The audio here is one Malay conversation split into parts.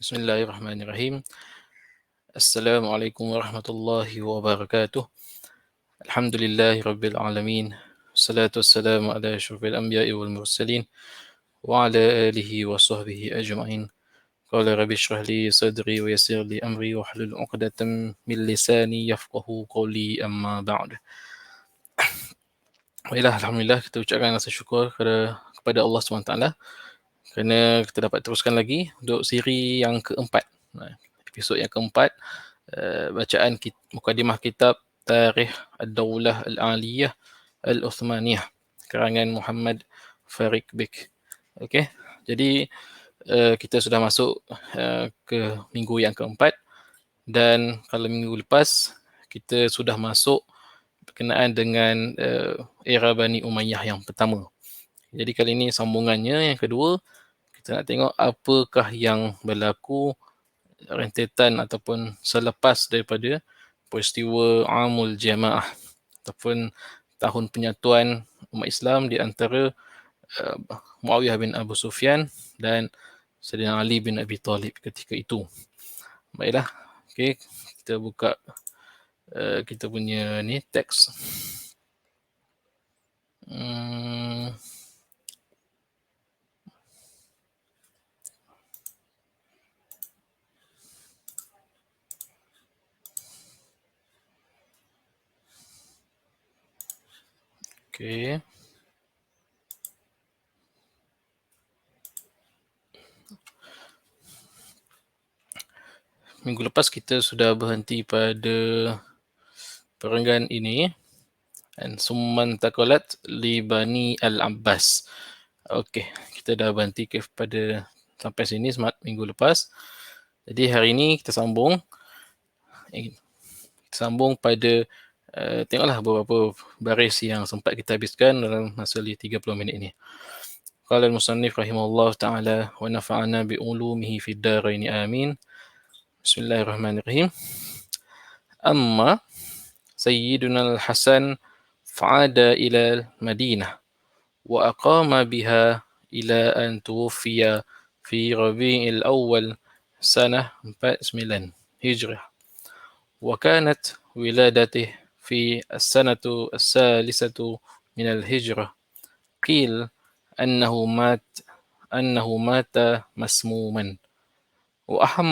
Bismillahirrahmanirrahim. Assalamualaikum warahmatullahi wabarakatuh. Alhamdulillahi rabbil alamin. Salatu wassalamu ala asyrafil anbiya'i wal mursalin wa ala alihi wa sahbihi ajma'in. Qala rabbi shrah li sadri wa yassir li amri wa hlul 'uqdatam min lisani yafqahu qawli, amma ba'd. Baiklah, alhamdulillah kita ucapkan rasa syukur kepada Allah SWT kerana kita dapat teruskan lagi untuk siri yang keempat. Episod yang keempat, bacaan mukadimah kitab Tarikh Ad-Daulah Al-Aliyah Al-Uthmaniyah karangan Muhammad Farid Bik. Okey, jadi kita sudah masuk ke minggu yang keempat, dan kalau minggu lepas kita sudah masuk berkenaan dengan era Bani Umayyah yang pertama. Jadi kali ini sambungannya yang kedua, kita nak tengok apakah yang berlaku rentetan ataupun selepas daripada peristiwa Amul Jamaah ataupun tahun penyatuan umat Islam di antara Muawiyah bin Abu Sufyan dan Sayyidina Ali bin Abi Talib ketika itu. Baiklah, okey, kita buka kita punya ni teks. Okey. Minggu lepas kita sudah berhenti pada perenggan ini, dan summan taqalat li Bani Al-Abbas. Okey, kita dah berhenti pada sampai sini minggu lepas. Jadi hari ini kita sambung. Pada tengoklah beberapa baris yang sempat kita habiskan dalam masa 30 minit ini. Qala al-musannif rahimahullah ta'ala wa nafa'ana bi ulumihi fid darain amin. Bismillahirrahmanirrahim. Amma Sayyiduna al-Hasan fa'ada ila al-Madinah wa aqama biha ila an tuwfiya fi Rabi'il Awwal sanah 49 Hijrah. Wa kanat wiladatihi في السنة الثالثة من الهجرة. قيل أنه مات مسموما. وأهم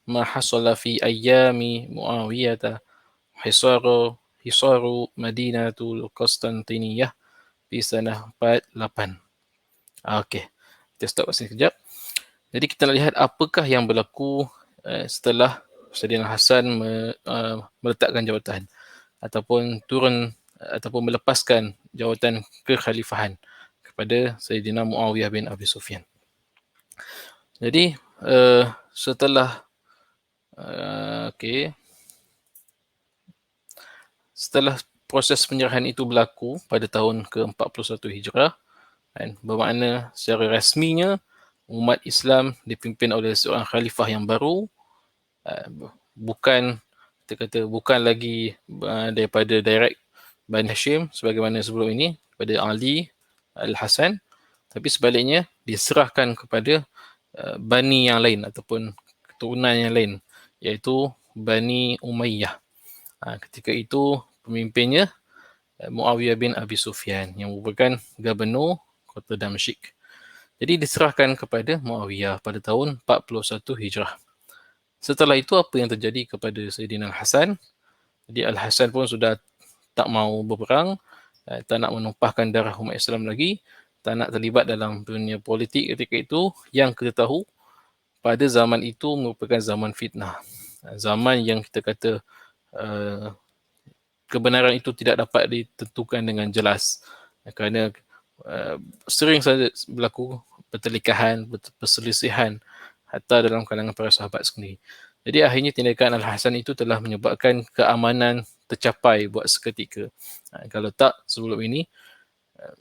ما حصل في أيام معاوية حصار مدينة القسطنطينية في سنة 48. Okey, kita stop kat sini sekejap. Jadi kita nak lihat apakah yang berlaku setelah Sayyidina Hasan meletakkan jawatan ataupun turun ataupun melepaskan jawatan kekhalifahan kepada Sayyidina Muawiyah bin Abi Sufyan. Jadi setelah proses penyerahan itu berlaku pada tahun ke-41 Hijrah, dan bermakna secara rasminya umat Islam dipimpin oleh seorang khalifah yang baru, bukan lagi daripada direct Bani Hashim sebagaimana sebelum ini pada Ali Al-Hasan, tapi sebaliknya diserahkan kepada Bani yang lain ataupun keturunan yang lain, iaitu Bani Umayyah. Ketika itu pemimpinnya Muawiyah bin Abi Sufyan yang merupakan gubernur kota Damsyik. Jadi diserahkan kepada Muawiyah pada tahun 41 Hijrah. Setelah itu apa yang terjadi kepada Sayyidina Al-Hasan? Jadi Al-Hasan pun sudah tak mau berperang, tak nak menumpahkan darah umat Islam lagi, tak nak terlibat dalam dunia politik ketika itu. Yang kita tahu pada zaman itu merupakan zaman fitnah. Zaman yang kita kata kebenaran itu tidak dapat ditentukan dengan jelas. Kerana sering saja berlaku pertelikahan, perselisihan hatta dalam kalangan para sahabat sendiri. Jadi akhirnya tindakan Al-Hasan itu telah menyebabkan keamanan tercapai buat seketika. Kalau tak sebelum ini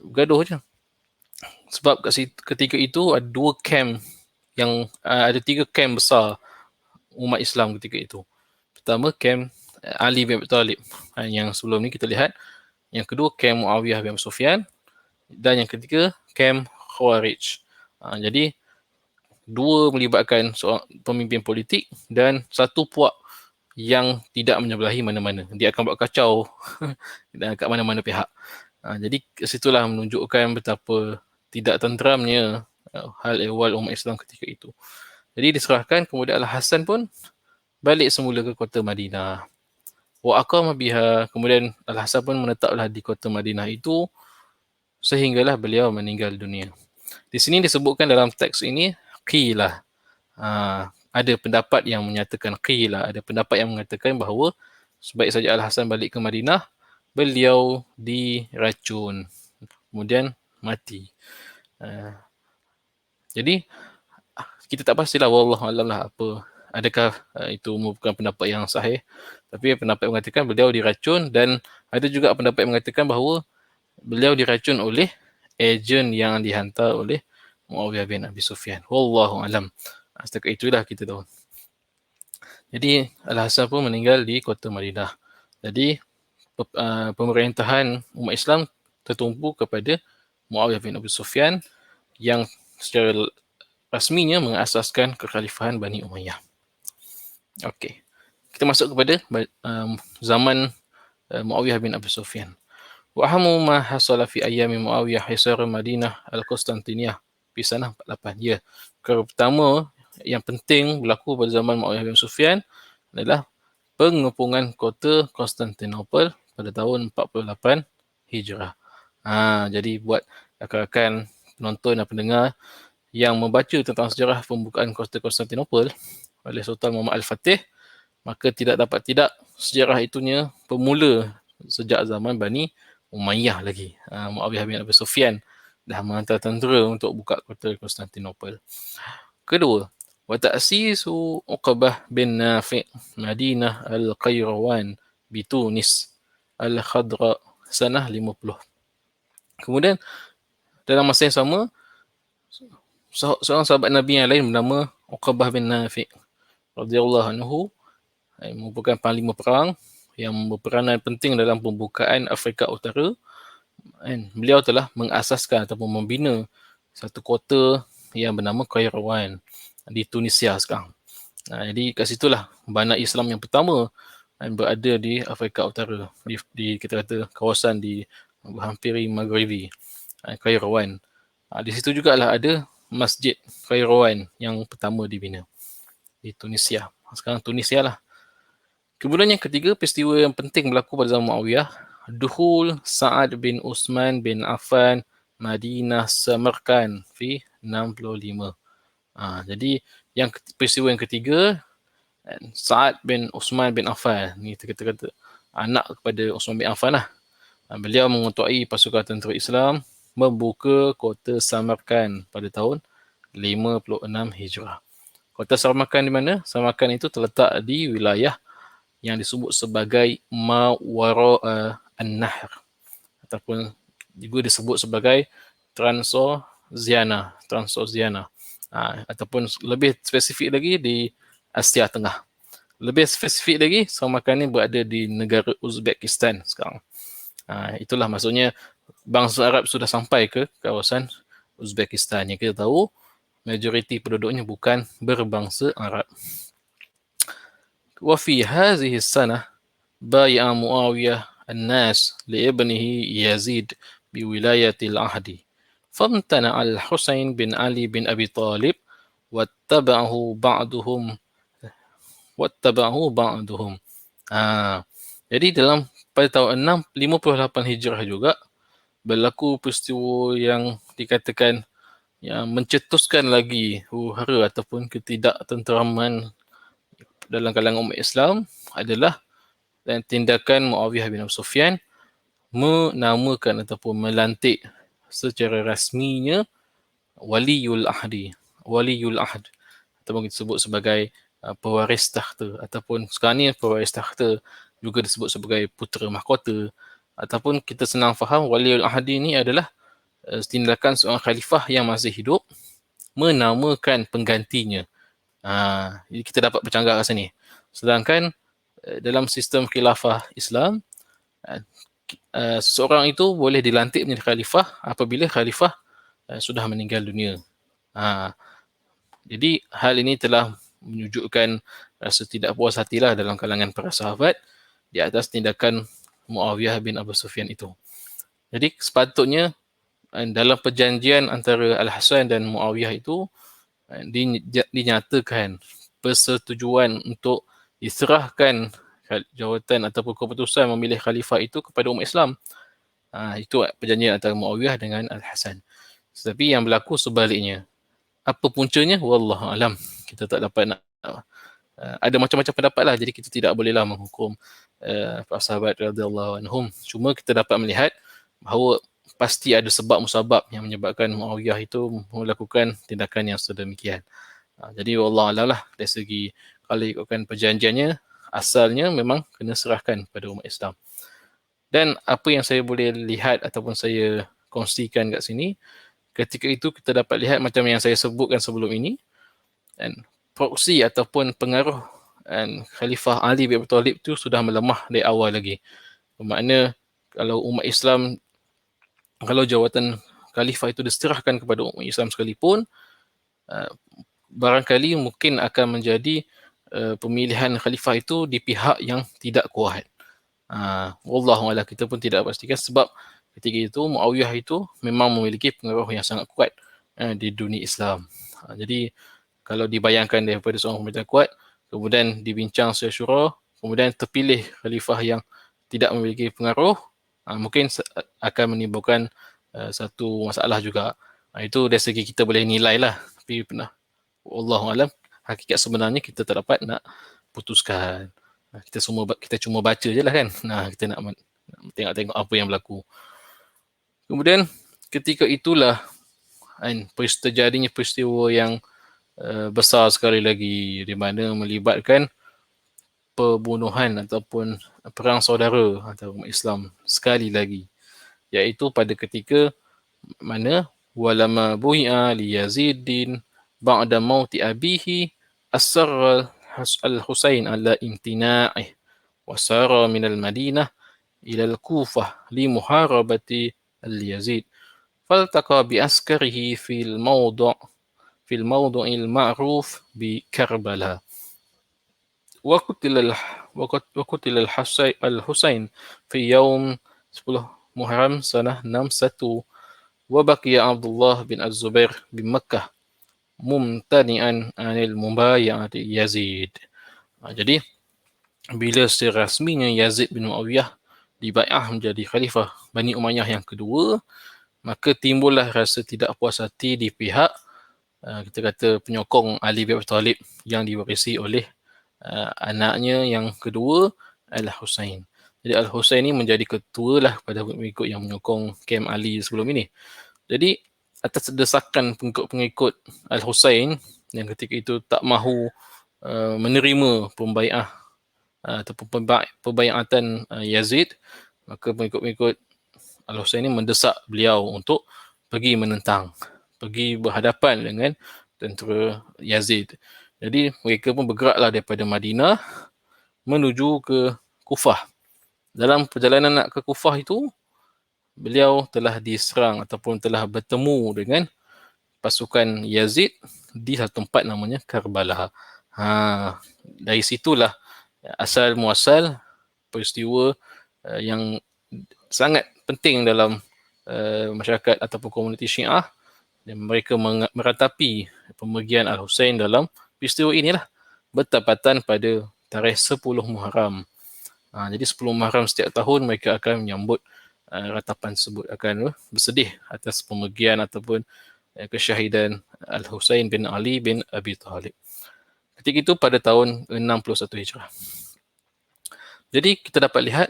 gaduh je. Sebab ketika itu ada tiga camp besar umat Islam ketika itu. Pertama, camp Ali bin Abi Talib, yang sebelum ni kita lihat. Yang kedua, camp Muawiyah bin Sufyan. Dan yang ketiga, camp Khawarij. Jadi dua melibatkan seorang pemimpin politik dan satu puak yang tidak menyebelahi mana-mana. Dia akan buat kacau kat mana-mana pihak. Jadi situlah menunjukkan betapa tidak tenteramnya hal ehwal umat Islam ketika itu. Jadi diserahkan, kemudian Al-Hasan pun balik semula ke kota Madinah. Wa aqama biha, kemudian Al-Hasan pun menetaplah di kota Madinah itu sehinggalah beliau meninggal dunia. Di sini disebutkan dalam teks ini qila. Ada pendapat yang menyatakan qila, ada pendapat yang mengatakan bahawa sebaik saja Al-Hasan balik ke Madinah, beliau diracun, kemudian mati. Jadi kita tak pastilah, wallahu alam lah apa, adakah itu merupakan pendapat yang sahih, tapi pendapat yang mengatakan beliau diracun, dan ada juga pendapat yang mengatakan bahawa beliau diracun oleh ejen yang dihantar oleh Muawiyah bin Abi Sufyan. Wallahu alam. Setakat itulah kita tahu. Jadi Al-Hasan pun meninggal di kota Madinah. Jadi pemerintahan umat Islam tertumpu kepada Muawiyah bin Abi Sufyan yang secara rasminya mengasaskan kekhalifahan Bani Umayyah. Okey. Kita masuk kepada zaman Muawiyah bin Abi Sufyan. Wa ahammu ma hasala fi ayyami Muawiyah hisar Madinah al-Qustantiniyah di sanah 48. Ya. Perkara pertama yang penting berlaku pada zaman Muawiyah bin Sufyan adalah pengepungan kota Konstantinopel pada tahun 48 Hijrah. Jadi buat rakan-rakan penonton dan pendengar yang membaca tentang sejarah pembukaan kota Konstantinopel oleh Sultan Muhammad Al-Fatih, maka tidak dapat tidak sejarah itunya bermula sejak zaman Bani Umayyah lagi. Muawiyah bin Abi Sufyan dah menghantar tentera untuk buka kota Konstantinopel. Kedua, wa ta'sisu Uqbah bin Nafi' Madinah Al-Qayrawan bi Tunis Al-Khadra sanah 50. Kemudian dalam masa yang sama, seorang sahabat Nabi yang lain bernama Uqbah bin Nafi' radhiyallahu anhu merupakan panglima perang yang berperanan penting dalam pembukaan Afrika Utara. Beliau telah mengasaskan ataupun membina satu kota yang bernama Qayrawan di Tunisia sekarang. Jadi kat situlah bandar Islam yang pertama berada di Afrika Utara, di kita kata kawasan di hampiri Maghribi, Qayrawan. Di situ jugalah ada Masjid Qayrawan yang pertama dibina di Tunisia. Sekarang Tunisia lah. Kemudian yang ketiga, peristiwa yang penting berlaku pada zaman Muawiyah, Dukhul Sa'ad bin Uthman bin Affan Madinah Samarkand fi 65. Jadi yang peristiwa yang ketiga, Sa'ad bin Uthman bin Affan, ni kita kata anak kepada Uthman bin Affan lah. Beliau mengetuai pasukan tentera Islam membuka kota Samarkand pada tahun 56 Hijrah. Kota Samarkand di mana? Samarkand itu terletak di wilayah yang disebut sebagai Mawara An-Nahr, ataupun juga disebut sebagai Transoxiana, ataupun lebih spesifik lagi di Asia Tengah. Lebih spesifik lagi, Samarkand ini berada di negara Uzbekistan sekarang. Itulah maksudnya bangsa Arab sudah sampai ke kawasan Uzbekistan. Yang kita tahu, majoriti penduduknya bukan berbangsa Arab. وفي هذه السنة بايع معاوية الناس لابنه يزيد بولاية العهد فامتنع الحسين بن علي بن أبي طالب واتبعه بعضهم. Jadi pada tahun 58 Hijrah juga berlaku peristiwa yang dikatakan yang mencetuskan lagi huru-hara ataupun ketidaktenteraman dalam kalangan umat Islam adalah tindakan Muawiyah bin Abi Sufyan menamakan ataupun melantik secara rasminya Waliul Ahd ataupun disebut sebagai pewaris takhta, ataupun sekarang ni pewaris takhta juga disebut sebagai putera mahkota, ataupun kita senang faham Waliul Ahd ni adalah tindakan seorang khalifah yang masih hidup menamakan penggantinya. Jadi kita dapat bercanggah kat sini. Sedangkan dalam sistem khilafah Islam, seseorang itu boleh dilantik menjadi khalifah apabila khalifah sudah meninggal dunia. Jadi hal ini telah menunjukkan rasa tidak puas hatilah dalam kalangan para sahabat di atas tindakan Muawiyah bin Abu Sufyan itu. Jadi sepatutnya dalam perjanjian antara Al-Hasan dan Muawiyah itu dinyatakan persetujuan untuk diserahkan jawatan ataupun keputusan memilih khalifah itu kepada umat Islam. Itu perjanjian antara Muawiyah dengan Al-Hasan. Tetapi yang berlaku sebaliknya. Apa puncanya? Wallahu alam. Kita tak dapat nak ada macam-macam pendapat lah. Jadi kita tidak bolehlah menghukum para sahabat radhiyallahu anhum. Cuma kita dapat melihat bahawa pasti ada sebab musabab yang menyebabkan Muawiyah itu melakukan tindakan yang sedemikian. Jadi wallahu alam lah dari segi kalau ikutkan perjanjiannya, asalnya memang kena serahkan pada umat Islam. Dan apa yang saya boleh lihat ataupun saya kongsikan kat sini, ketika itu kita dapat lihat macam yang saya sebutkan sebelum ini, dan proksi ataupun pengaruh Khalifah Ali bin Abi Thalib itu sudah melemah dari awal lagi. Bermakna kalau umat Islam, kalau jawatan Khalifah itu diserahkan kepada umat Islam sekalipun, barangkali mungkin akan menjadi pemilihan Khalifah itu di pihak yang tidak kuat. Wallahualam, kita pun tidak pastikan sebab ketika itu Muawiyah itu memang memiliki pengaruh yang sangat kuat di dunia Islam. Jadi kalau dibayangkan daripada seorang pemimpin kuat, kemudian dibincang secara syura, kemudian terpilih khalifah yang tidak memiliki pengaruh, mungkin akan menimbulkan satu masalah juga. Itu dari segi kita boleh nilai lah. Tapi Wallahualam, hakikat sebenarnya kita tak dapat nak putuskan. Kita cuma baca je lah kan. Kita nak tengok apa yang berlaku. Kemudian ketika itulah terjadinya peristiwa yang besar sekali lagi, di mana melibatkan pembunuhan ataupun perang saudara antara umat Islam sekali lagi, iaitu pada ketika mana walama bui'a li Yazidin ba'da mauti abihi asarra al-Husain ala imtina'ih wa sara min al-Madinah ila al-Kufah li muharabati al-Yazid faltaqa bi askarihi fil موضع المعروف بكربلاء وقتل الحسين في يوم 10 Muharram sanah 61 وبقي عبد الله بن الزبير بمكة ممتنعا عن المبايعة Yazid. Jadi bila secara rasminya Yazid bin Muawiyah dibai'ah menjadi khalifah Bani Umayyah yang kedua, maka timbullah rasa tidak puas hati di pihak kita kata penyokong Ali bin Abi Thalib yang diwarisi oleh anaknya yang kedua, Al-Husain. Jadi Al-Husain ni menjadi ketua lah pada pengikut yang menyokong kem Ali sebelum ini. Jadi atas desakan pengikut Al-Husain yang ketika itu tak mahu menerima pembai'ah ataupun pembai'atan Yazid, maka pengikut-pengikut Al-Husain ni mendesak beliau untuk pergi menentang, pergi berhadapan dengan tentera Yazid. Jadi mereka pun bergeraklah daripada Madinah menuju ke Kufah. Dalam perjalanan nak ke Kufah itu, beliau telah diserang ataupun telah bertemu dengan pasukan Yazid di satu tempat namanya Karbala. Dari situlah asal muasal peristiwa yang sangat penting dalam masyarakat ataupun komuniti Syiah, dan mereka meratapi pemergian Al-Husain dalam peristiwa inilah bertepatan pada tarikh 10 Muharram. Jadi 10 Muharram setiap tahun mereka akan menyambut ratapan tersebut, akan bersedih atas pemergian ataupun kesyahidan Al-Husain bin Ali bin Abi Thalib. Ketika itu pada tahun 61 Hijrah. Jadi kita dapat lihat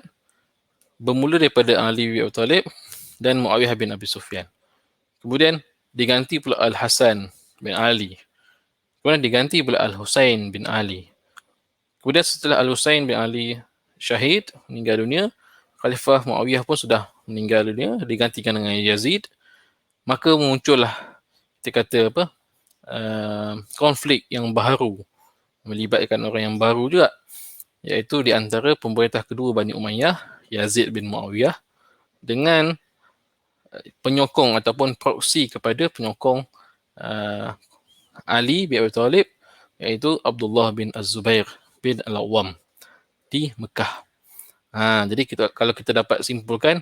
bermula daripada Ali bin Abi Thalib dan Muawiyah bin Abi Sufyan. Kemudian diganti pula Al-Hasan bin Ali. Kemudian diganti pula Al-Husain bin Ali. Kemudian setelah Al-Husain bin Ali syahid, meninggal dunia, Khalifah Muawiyah pun sudah meninggal dunia, digantikan dengan Yazid. Maka muncullah kita kata konflik yang baru, melibatkan orang yang baru juga, iaitu di antara pemerintah kedua Bani Umayyah, Yazid bin Muawiyah, dengan penyokong ataupun proksi kepada penyokong Ali bin Abi Talib, iaitu Abdullah bin Az-Zubair bin Al-Awwam di Mekah. Jadi kalau kita dapat simpulkan,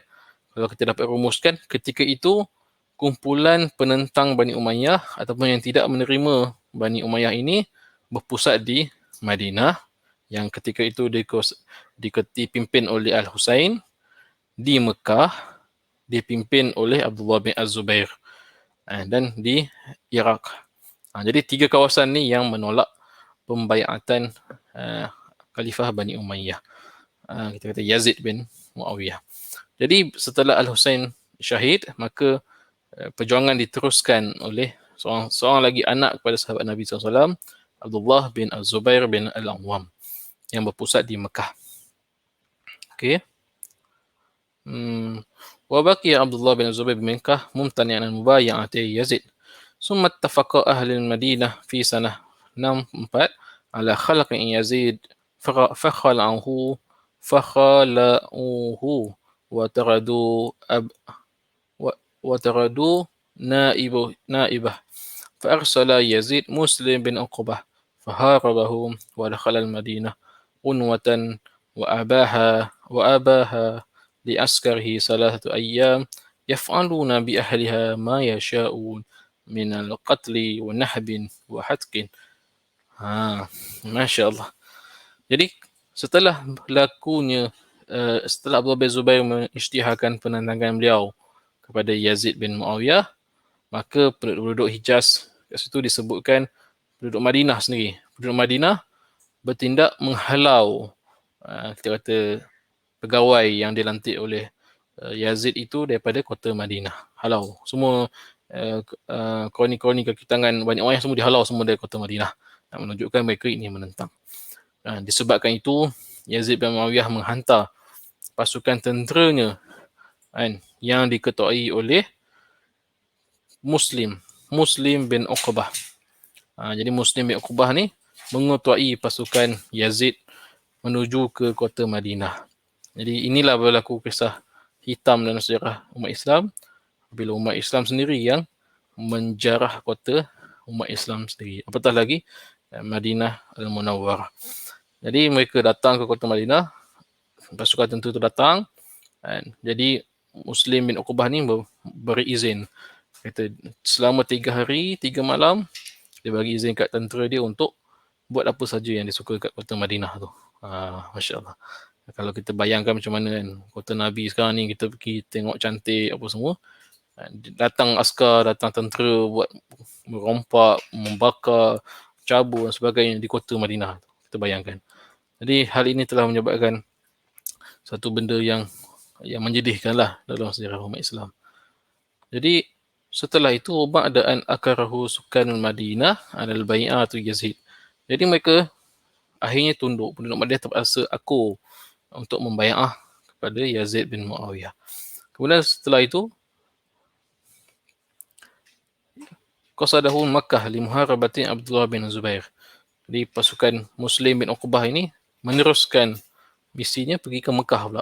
kalau kita dapat rumuskan, ketika itu kumpulan penentang Bani Umayyah ataupun yang tidak menerima Bani Umayyah ini berpusat di Madinah, yang ketika itu dipimpin oleh Al-Husain. Di Mekah dipimpin oleh Abdullah bin Az-Zubair, dan di Iraq. Jadi 3 kawasan ni yang menolak pembaiatan Khalifah Bani Umayyah. Kita kata Yazid bin Muawiyah. Jadi setelah Al-Husain syahid, maka perjuangan diteruskan oleh seorang lagi anak kepada sahabat Nabi SAW, Abdullah bin Az-Zubair bin Al-Awwam, yang berpusat di Mekah. Okey. وبقي عبد الله بن الزبير بمكة ممتنعا عن مبايعة يزيد. ثم اتفق أهل المدينة في سنة 4 على خلق يزيد فخلعوه وطردوا نائبه فأرسل يزيد مسلم بن عقبة فهاربه ودخل المدينة عنوة وأباها لعسكره 3 أيام يفعلون بأهلها ما يشاءون من القتل ونهب وحتك. Masya Allah. Jadi setelah berlakunya, setelah Abdullah bin Zubair mengisytiharkan penentangan beliau kepada Yazid bin Muawiyah, maka penduduk Hijaz, kat situ disebutkan penduduk Madinah sendiri. Penduduk Madinah bertindak menghalau, kita kata, pegawai yang dilantik oleh Yazid itu daripada kota Madinah. Halau. Semua kroni-kroni kaki tangan Bani Umayyah semua dihalau semua dari kota Madinah. Nak menunjukkan mereka ini menentang. Disebabkan itu, Yazid bin Muawiyah menghantar pasukan tenteranya yang diketuai oleh Muslim bin Uqbah. Jadi Muslim bin Uqbah ni mengetuai pasukan Yazid menuju ke kota Madinah. Jadi inilah berlaku kisah hitam dalam sejarah umat Islam, bila umat Islam sendiri yang menjarah kota umat Islam sendiri. Apatah lagi Madinah Al-Munawwarah. Jadi mereka datang ke kota Madinah, pasukan tentu itu datang, jadi Muslim bin Uqbah ni beri izin. Kata selama 3 hari, 3 malam, dia bagi izin kat tentera dia untuk buat apa saja yang dia suka kat kota Madinah tu. Masya Allah. Kalau kita bayangkan macam mana kan, kota Nabi sekarang ni, kita pergi tengok cantik apa semua, datang askar, datang tentera buat merompak, membakar, cabur dan sebagainya di kota Madinah. Kita bayangkan. Jadi hal ini telah menyebabkan satu benda yang menjedihkan lah dalam sejarah umat Islam. Jadi setelah itu, ba'da an akarahu sukanul Madinah alal bai'atu Yazid. Jadi mereka akhirnya tunduk, penduduk Madinah terpaksa akur untuk membai'ah kepada Yazid bin Muawiyah. Kemudian setelah itu, qasadahu Makkah li muharabati Abdullah bin Zubair. Jadi pasukan Muslim bin Uqbah ini meneruskan misinya pergi ke Mekah pula.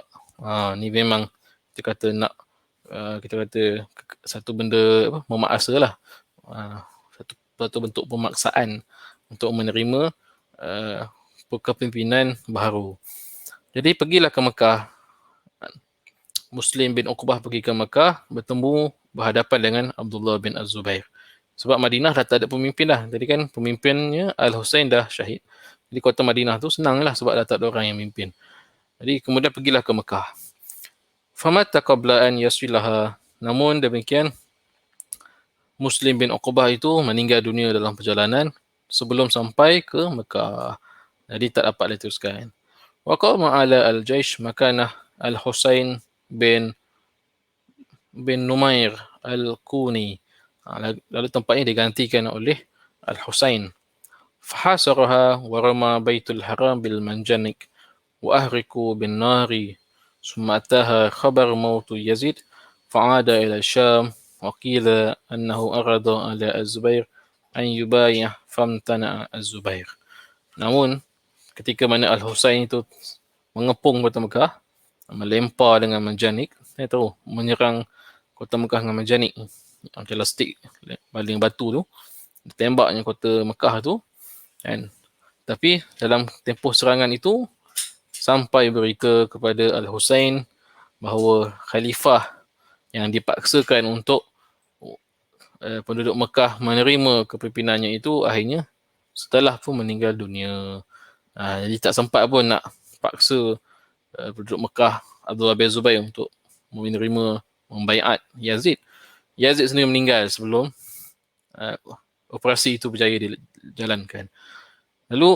Ni memang kita kata nak, kita kata satu benda memaksa lah. Satu bentuk pemaksaan untuk menerima kepimpinan baharu. Jadi pergilah ke Mekah. Muslim bin Uqbah pergi ke Mekah, bertemu berhadapan dengan Abdullah bin Az-Zubair. Sebab Madinah dah tak ada pemimpin dah. Jadi kan pemimpinnya Al-Husain dah syahid. Jadi kota Madinah tu senang lah sebab dah tak ada orang yang memimpin. Jadi kemudian pergilah ke Mekah. Famata qabla an yasilaha. Namun demikian, Muslim bin Uqbah itu meninggal dunia dalam perjalanan sebelum sampai ke Mekah. Jadi tak dapat diteruskan. Wa qama ala al-jaish makanah Al-Husain bin Numair Al-Quni. Lalu tempatnya digantikan oleh Al-Husain. Fahasaraha wa rama Baitul Haram bil manjanik wa ahriku bin nari. Summa ataha khabar mautu Yazid fa'ada ila Syam wa qila annahu arada ala Az-Zubair an yubayah famtana Az-Zubair. Namun ketika mana Al-Husain itu mengepung kota Mekah, melempar dengan manjanik, menyerang kota Mekah dengan manjanik, macam lastik, baling batu tu, ditembaknya kota Mekah tu kan. Tapi dalam tempoh serangan itu sampai berita kepada Al-Husain bahawa khalifah yang dipaksakan untuk penduduk Mekah menerima kepimpinannya itu akhirnya setelah pun meninggal dunia. Jadi tak sempat pun nak paksa penduduk Mekah Abdullah bin Zubair untuk menerima membaiat Yazid. Yazid sendiri meninggal sebelum operasi itu berjaya dijalankan. Lalu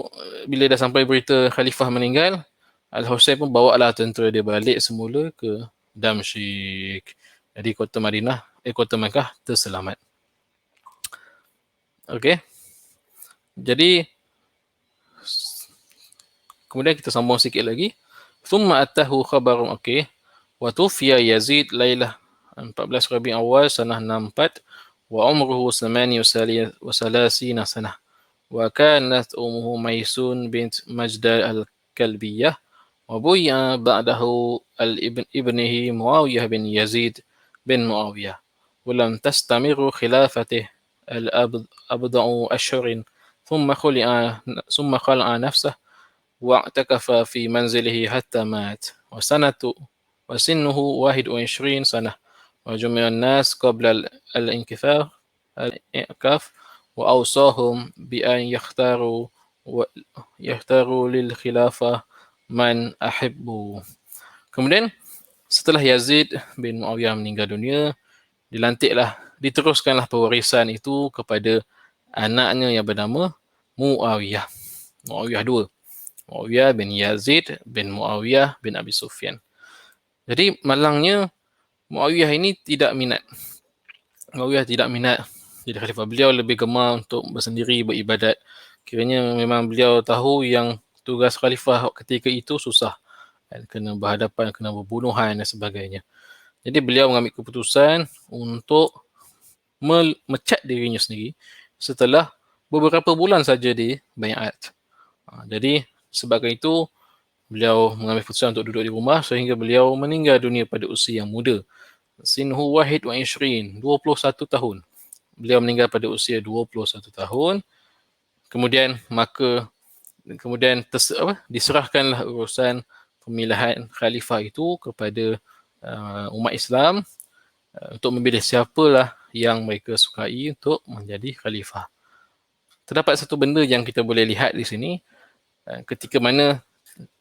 bila dah sampai berita khalifah meninggal, Al-Husain pun bawa lah tentera dia balik semula ke Damsyik. Jadi kota Mekah terselamat. Okey. Jadi kemudian kita sambung sikit lagi. Thumma atahu khabarun, okey. Wa tufiya Yazid lailah 14 Rabi' Awal sanah 64 wa umruhu 38 sanah. Wa kanat ummuhu Maisun bint Majdal al-Kalbiyah wa buya ba'dahu ibnihi Muawiyah bin Yazid bin Muawiyah. ولم تستمر خلافته الأبضع أشهر ثم خلع نفسه واعتكف في منزله حتى مات وسنه 21 سنة وجمع الناس قبل الانكاف وأوصاهم بأن يختاروا للخلافة من أحبوا. Kemudian setelah Yazid bin Muawiyah meninggal dunia, diteruskanlah pewarisan itu kepada anaknya yang bernama Muawiyah. Muawiyah II. Muawiyah bin Yazid bin Muawiyah bin Abi Sufyan. Jadi malangnya Muawiyah ini tidak minat. Muawiyah tidak minat jadi khalifah. Beliau lebih gemar untuk bersendiri beribadat. Kiranya memang beliau tahu yang tugas khalifah ketika itu susah. Kena berhadapan, kena berbunuhan dan sebagainya. Jadi beliau mengambil keputusan untuk memecat dirinya sendiri setelah beberapa bulan saja di baiat. Jadi sebabkan itu beliau mengambil keputusan untuk duduk di rumah sehingga beliau meninggal dunia pada usia yang muda. Sinhu wahid wa ishrin, 21 tahun. Beliau meninggal pada usia 21 tahun. Kemudian diserahkanlah urusan pemilihan khalifah itu kepada umat Islam untuk memilih siapalah yang mereka sukai untuk menjadi khalifah. Terdapat satu benda yang kita boleh lihat di sini ketika mana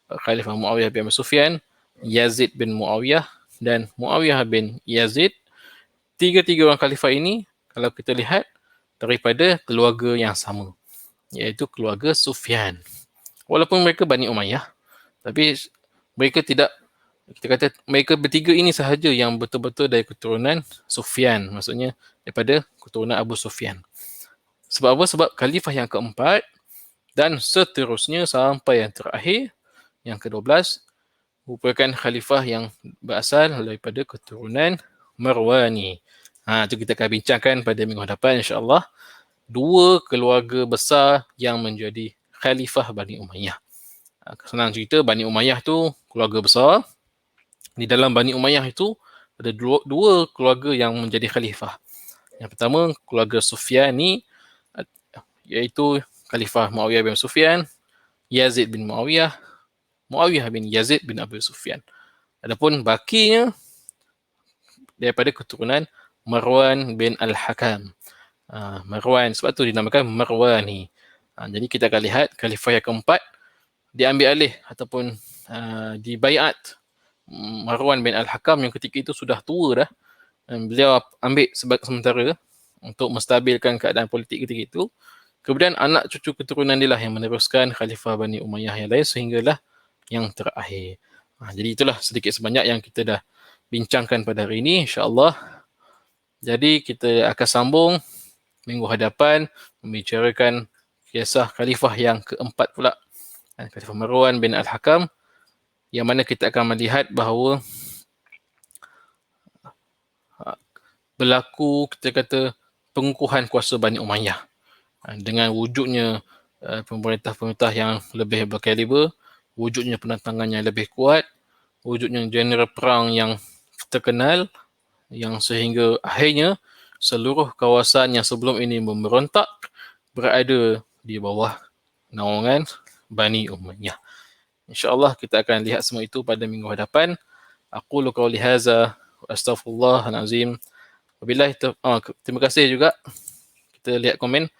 Khalifah Muawiyah bin Abi Sufyan, Yazid bin Muawiyah dan Muawiyah bin Yazid, tiga-tiga orang khalifah ini kalau kita lihat daripada keluarga yang sama, iaitu keluarga Sufyan. Walaupun mereka Bani Umayyah, tapi mereka tidak, kita kata mereka bertiga ini sahaja yang betul-betul dari keturunan Sufyan, maksudnya daripada keturunan Abu Sufyan. Sebab apa? Sebab khalifah yang keempat dan seterusnya sampai yang terakhir, yang ke-12, merupakan khalifah yang berasal daripada keturunan Marwani. Itu kita akan bincangkan pada minggu hadapan insya-Allah. Dua keluarga besar yang menjadi khalifah Bani Umayyah. Senang cerita, Bani Umayyah tu keluarga besar. Di dalam Bani Umayyah itu ada dua keluarga yang menjadi khalifah. Yang pertama, keluarga Sufyani, iaitu khalifah Muawiyah bin Sufyan, Yazid bin Muawiyah, Muawiyah bin Yazid bin Abi Sufyan. Adapun bakinya daripada keturunan Marwan bin Al-Hakam. Marwan, sebab tu dinamakan Marwani. Jadi kita akan lihat khalifah yang keempat diambil alih ataupun dibaiat Marwan bin Al-Hakam yang ketika itu sudah tua dah. Beliau ambil sebagai sementara untuk menstabilkan keadaan politik ketika itu. Kemudian anak cucu keturunan dia lah yang meneruskan khalifah Bani Umayyah yang lain sehinggalah yang terakhir. Jadi itulah sedikit sebanyak yang kita dah bincangkan pada hari ini insya-Allah. Jadi kita akan sambung minggu hadapan membicarakan kisah khalifah yang keempat pula, Khalifah Marwan bin Al-Hakam, yang mana kita akan melihat bahawa berlaku kita kata pengukuhan kuasa Bani Umayyah dengan wujudnya pemerintah-pemerintah yang lebih berkaliber, wujudnya penentangan yang lebih kuat, wujudnya general perang yang terkenal, yang sehingga akhirnya seluruh kawasan yang sebelum ini memberontak berada di bawah naungan Bani Umayyah. InsyaAllah kita akan lihat semua itu pada minggu hadapan. Aqulu qawli hadza wa astaghfirullahal azim. Terima kasih juga. Kita lihat komen.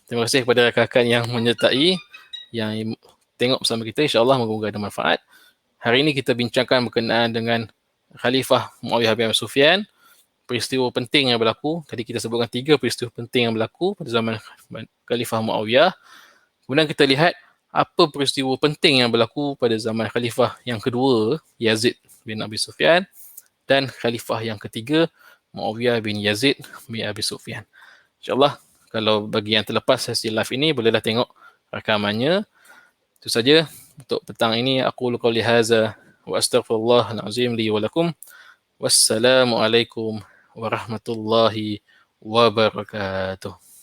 Terima kasih kepada rakan-rakan yang menyertai, yang tengok bersama kita. InsyaAllah moga-moga ada manfaat. Hari ini kita bincangkan berkenaan dengan Khalifah Muawiyah bin Abi Sufyan, peristiwa penting yang berlaku. Tadi kita sebutkan 3 peristiwa penting yang berlaku pada zaman Khalifah Muawiyah. Kemudian kita lihat apa peristiwa penting yang berlaku pada zaman Khalifah yang kedua, Yazid bin Abi Sufyan, dan Khalifah yang ketiga, Muawiyah bin Yazid bin Abi Sufyan. InsyaAllah, kalau bagi yang terlepas sesi live ini, bolehlah tengok rakamannya. Itu saja untuk petang ini. Aku qawli hadza wa astaghfirullahal azim li wa lakum. Wassalamualaikum warahmatullahi wabarakatuh.